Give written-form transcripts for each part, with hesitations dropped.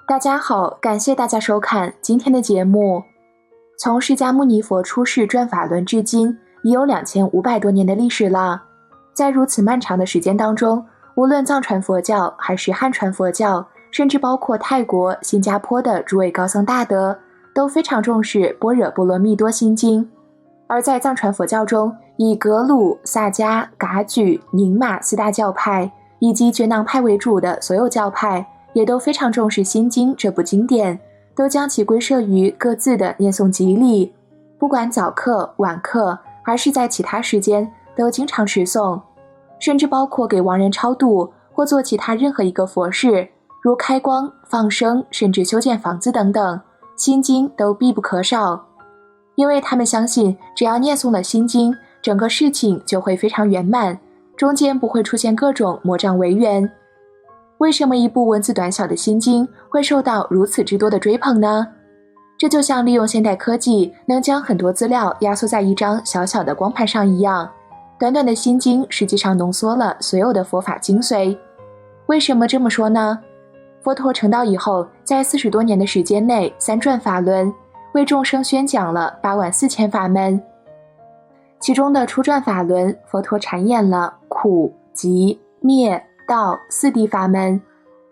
大家好，感谢大家收看今天的节目。从释迦牟尼佛出世转法轮至今，已有2500多年的历史了。在如此漫长的时间当中，无论藏传佛教还是汉传佛教，甚至包括泰国、新加坡的诸位高僧大德，都非常重视《般若波罗蜜多心经》。而在藏传佛教中，以格鲁、萨迦、噶举、宁玛四大教派以及觉囊派为主的所有教派，也都非常重视《心经》这部经典，都将其归设于各自的念诵集里。不管早课、晚课，还是在其他时间，都经常持诵，甚至包括给亡人超度或做其他任何一个佛事，如开光、放生，甚至修建房子等等，心经都必不可少。因为他们相信，只要念诵了心经，整个事情就会非常圆满，中间不会出现各种魔障违缘。为什么一部文字短小的心经会受到如此之多的追捧呢？这就像利用现代科技能将很多资料压缩在一张小小的光盘上一样，短短的心经实际上浓缩了所有的佛法精髓。为什么这么说呢？佛陀成道以后，在40多年的时间内三转法轮，为众生宣讲了84000法门。其中的初转法轮，佛陀阐演了苦、集、灭、道4谛法门；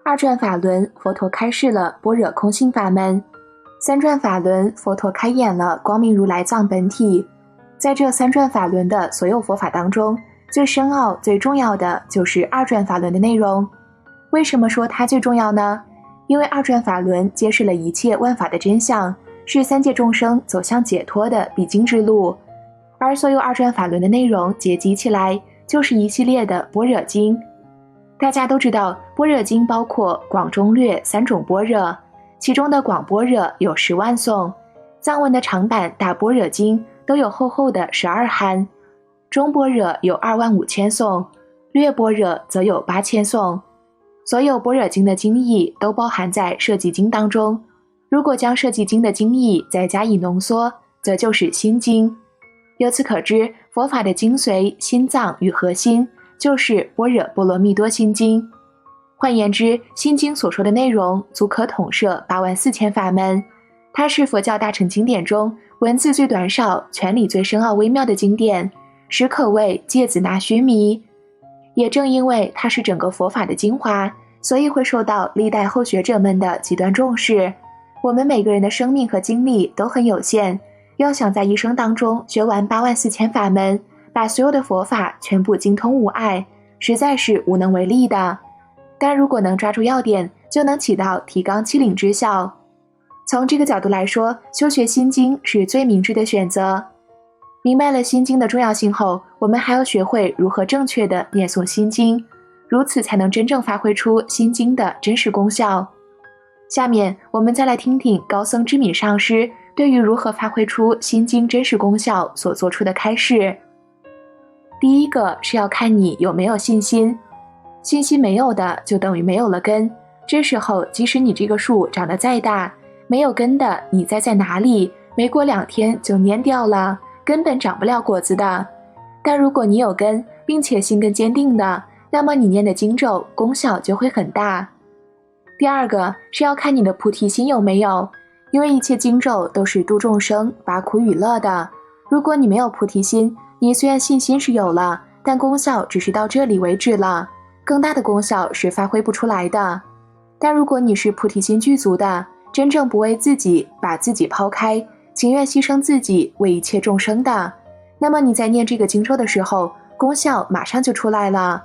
二转法轮，佛陀开示了般若空性法门；三转法轮，佛陀开演了光明如来藏本体。在这三转法轮的所有佛法当中，最深奥、最重要的就是二转法轮的内容。为什么说它最重要呢？因为二转法轮揭示了一切万法的真相，是三界众生走向解脱的必经之路。而所有二转法轮的内容结集起来，就是一系列的般若经。大家都知道，般若经包括广中略3种般若，其中的广般若有10万颂，藏文的长版大般若经都有厚厚的12函，中般若有25000颂，略般若则有8000颂。所有般若经的经义都包含在摄集经当中，如果将摄集经的经义再加以浓缩，则就是心经。由此可知，佛法的精髓、心脏与核心就是般若波罗蜜多心经。换言之，心经所说的内容足可统摄84000法门，它是佛教大乘经典中文字最短少、权理最深奥微妙的经典，实可谓芥子纳须弥。也正因为它是整个佛法的精华，所以会受到历代后学者们的极端重视。我们每个人的生命和精力都很有限，要想在一生当中学完84000法门，把所有的佛法全部精通无碍，实在是无能为力的。但如果能抓住要点，就能起到提纲挈领之效。从这个角度来说，修学心经是最明智的选择。明白了心经的重要性后，我们还要学会如何正确的念诵心经，如此才能真正发挥出心经的真实功效。下面我们再来听听高僧智敏上师对于如何发挥出心经真实功效所做出的开示。第一个是要看你有没有信心，信心没有的就等于没有了根，这时候即使你这个树长得再大，没有根的你栽在哪里，没过2天就蔫掉了，根本长不了果子的。但如果你有根，并且心根坚定的，那么你念的经咒功效就会很大。第二个是要看你的菩提心有没有，因为一切经咒都是度众生、拔苦与乐的。如果你没有菩提心，你虽然信心是有了，但功效只是到这里为止了，更大的功效是发挥不出来的。但如果你是菩提心具足的，真正不为自己，把自己抛开，情愿牺牲自己为一切众生的，那么你在念这个经咒的时候，功效马上就出来了。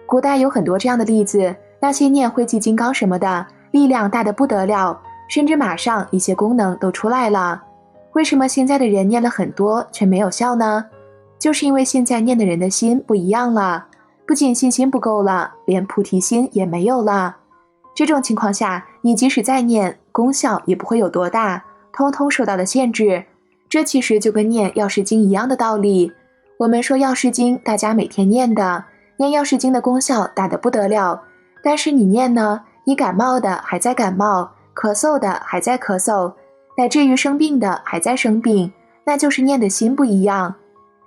古代有很多这样的例子，那些念慧济金刚什么的，力量大得不得了，甚至马上一些功能都出来了。为什么现在的人念了很多却没有效呢？就是因为现在念的人的心不一样了，不仅信心不够了，连菩提心也没有了。这种情况下，你即使再念，功效也不会有多大，通通受到了限制。这其实就跟念药师经一样的道理。我们说药师经大家每天念的，念药师经的功效大得不得了，但是你念呢，你感冒的还在感冒，咳嗽的还在咳嗽，乃至于生病的还在生病，那就是念的心不一样。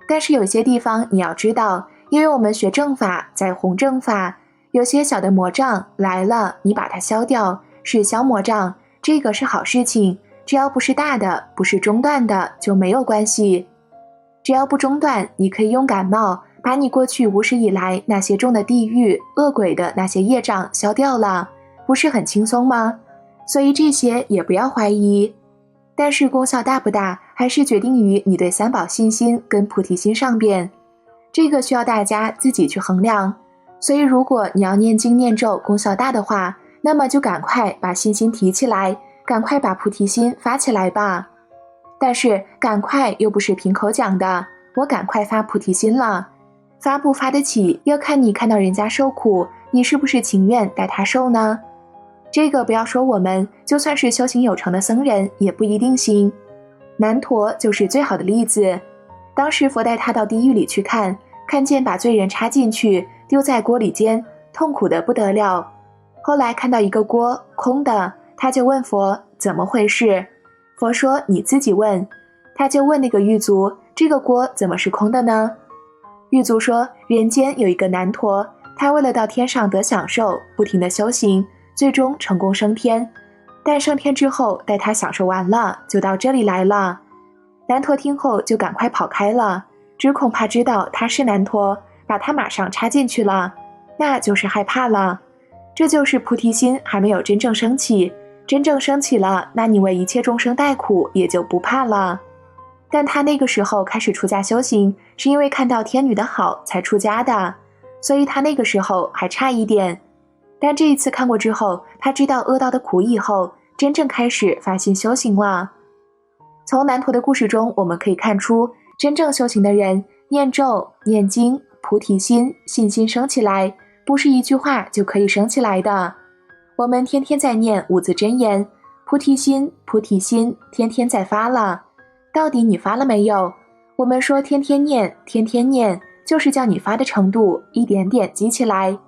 但是有些地方你要知道，因为我们学正法在弘正法，有些小的魔障来了，你把它消掉，是消魔障，这个是好事情，只要不是大的，不是中断的，就没有关系。只要不中断，你可以用感冒把你过去无始以来那些种的地狱、恶鬼的那些业障消掉了，不是很轻松吗？所以这些也不要怀疑。但是功效大不大，还是决定于你对三宝信心跟菩提心上边，这个需要大家自己去衡量。所以如果你要念经念咒功效大的话，那么就赶快把信心提起来，赶快把菩提心发起来吧。但是赶快又不是凭口讲的，我赶快发菩提心了，发不发得起，要看你看到人家受苦，你是不是情愿带他受呢？这个不要说我们，就算是修行有成的僧人也不一定行。南陀就是最好的例子，当时佛带他到地狱里去看，看见把罪人插进去丢在锅里煎，痛苦的不得了。后来看到一个锅空的，他就问佛怎么回事，佛说你自己问。他就问那个狱卒，这个锅怎么是空的呢？狱卒说，人间有一个南陀，他为了到天上得享受，不停地修行，最终成功升天，但升天之后待他享受完了，就到这里来了。南陀听后就赶快跑开了，只恐怕知道他是南陀，把他马上插进去了，那就是害怕了。这就是菩提心还没有真正升起，真正升起了，那你为一切众生代苦也就不怕了。但他那个时候开始出家修行，是因为看到天女的好才出家的，所以他那个时候还差一点。但这一次看过之后，他知道恶道的苦以后，真正开始发心修行了。从南陀的故事中，我们可以看出，真正修行的人念咒、念经、菩提心、信心升起来，不是一句话就可以升起来的。我们天天在念五字真言，菩提心，菩提心，天天在发了。到底你发了没有？我们说天天念，天天念，就是叫你发的程度一点点积起来。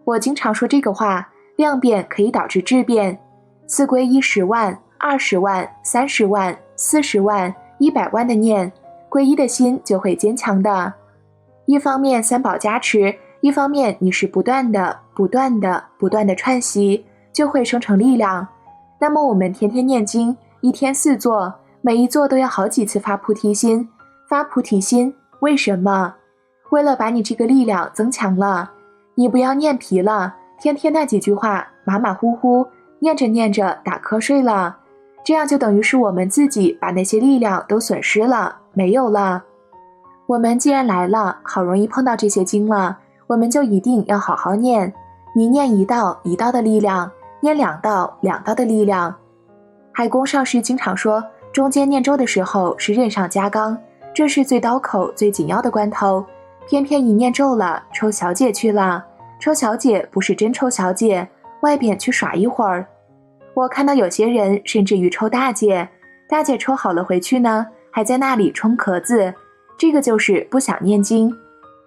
我经常说这个话，量变可以导致质变。四皈依10万、20万、30万、40万、100万的念，皈依的心就会坚强的。一方面三宝加持，一方面你是不断的串习，就会生成力量。那么我们天天念经，一天4座，每一座都要好几次发菩提心。发菩提心为什么？为了把你这个力量增强了。你不要念疲了，天天那几句话马马虎虎，念着念着打瞌睡了，这样就等于是我们自己把那些力量都损失了，没有了。我们既然来了，好容易碰到这些经了，我们就一定要好好念。你念1道1道的力量，念2道2道的力量。海公上师经常说，中间念咒的时候是刃上加钢，这是最刀口最紧要的关头，偏偏一念咒了，抽小姐去了。抽小姐不是真抽小姐，外边去耍一会儿。我看到有些人甚至于抽大姐，大姐抽好了回去呢，还在那里冲壳子，这个就是不想念经，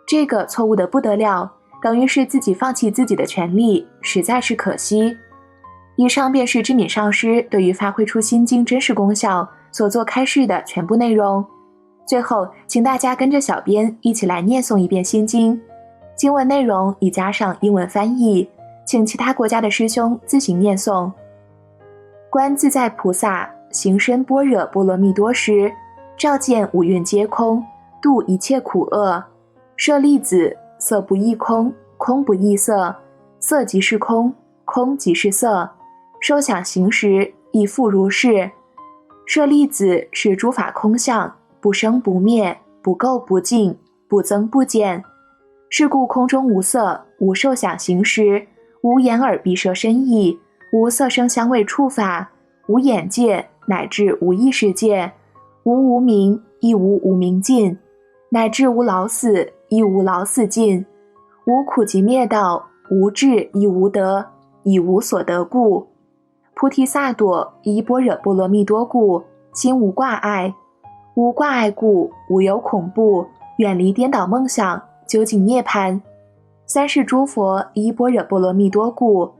这个错误的不得了，等于是自己放弃自己的权利，实在是可惜。以上便是知敏上师对于发挥出心经真实功效所做开示的全部内容。最后，请大家跟着小编一起来念诵一遍心经，经文内容已加上英文翻译，请其他国家的师兄自行念诵。观自在菩萨行深般若波罗蜜多时，照见五蕴皆空，度一切苦厄。舍利子，色不异空，空不异色，色即是空，空即是色，受想行识亦复如是。舍利子，是诸法空相，不生不灭，不垢不净，不增不减。是故空中无色，无受想行识，无眼耳鼻舌身意，无色声香味触法，无眼界，乃至无意识界，无无明，亦无无明尽，乃至无老死，亦无老死尽，无苦集灭道，无智亦无得，以无所得故。菩提萨埵依般若波罗蜜多故，心无挂碍，无挂碍故，无有恐怖，远离颠倒梦想，究竟涅槃。三世诸佛依般若波罗蜜多故，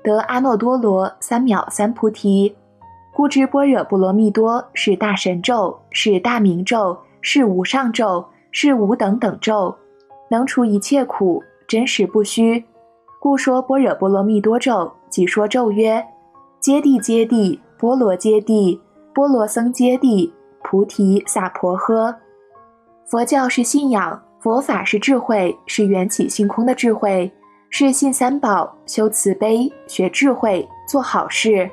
得阿耨多罗三藐三菩提。故知般若波罗蜜多是大神咒，是大明咒，是无上咒，是无等等咒，能除一切苦，真实不虚。故说般若波罗蜜多咒，即说咒曰：揭谛揭谛，波罗揭谛，波罗僧揭谛，菩提萨婆诃。佛教是信仰，佛法是智慧，是缘起性空的智慧，是信三宝，修慈悲，学智慧，做好事。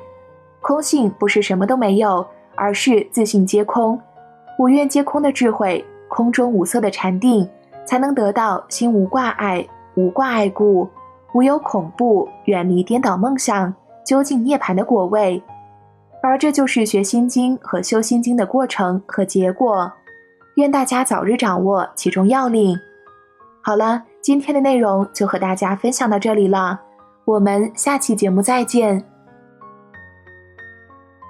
空性不是什么都没有，而是自性皆空，无愿皆空的智慧，空中无色的禅定，才能得到心无挂碍，无挂碍故，无有恐怖，远离颠倒梦想，究竟涅槃的果位。而这就是学心经和修心经的过程和结果。愿大家早日掌握其中要领。好了，今天的内容就和大家分享到这里了，我们下期节目再见。